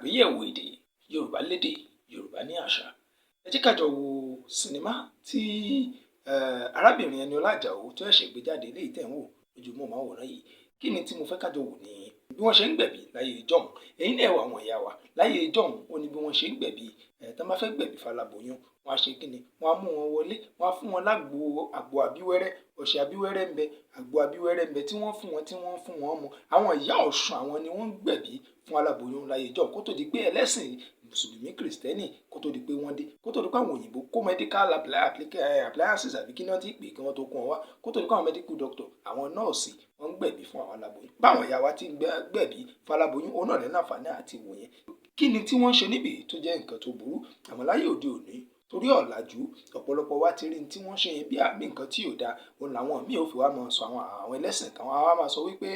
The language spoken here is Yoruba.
Àgbéyẹ̀wò èdè Yorùbá lédè Yorùbá ní àṣà. Ẹ jẹ́ ká jọ wo sinimá tí arábìnrin Ẹniọlá Àjàó tó ṣẹ̀ṣẹ̀ gbé jáde léyìí tẹ̀ ń wò lójú móhùnmáwòrán yìí. Kí ni tí mo fẹ́ ká jọ wò ní bí wọ́n ṣe ń gbẹ̀bí láyé ìjọ́un. Ẹ̀yin náà wà àwọn ìyá wa láyé ìjọ́un ó ní bí wọ́n ṣe ń gbẹ̀bí tán bá fẹ́ gbẹ̀bí faláboyún wọ́n á ṣe kí ni wọ́n á mú wọn wọlé wọ́n á fún wọn lágbo àgbo àbíwẹ́rẹ́ ọṣẹ àbíwẹ́rẹ́ ń bẹ àgbo àbíwẹ́rẹ́ ń bẹ tí wọ́n fún wọn mu. Àwọn ìyá Ọ̀ṣun àwọn ni wọ́n ń gbẹ̀bí fún aláboyún láyé ìjọ́un kó tó di pé ẹlẹ́sìn mùsùlùmí kìrìsìtẹ́nì kó tó di pé wọ́n dé kó tó di pé àwọn òyìnbó kó medical appliances àbí kí wọ́n ti pè kí wọ́n tó kún wọn wá kó tó di pé àwọn medical doctor àwọn nọ́ọ̀sì wọ́n ń gbẹ̀bí fún àwọn aláboyún. Báwọn ìyá wa ti ń gbẹ̀bí fún aláboyún òun náà lẹ́nu àǹfààní àti wò yẹn. Kí ni tí wọ́n ń ṣe níbí tó jẹ́ nǹkan tó burú àmọ́ láyé òde òní torí ọ̀làjú ọ̀pọ̀lọpọ̀ wa ti rí ní tí wọ́n ṣe yẹn bí àmì nǹkan tí ò dáa òun làwọn míì ò fi wá máa sọ àwọn ẹlẹ́sìn kan wá máa sọ wípé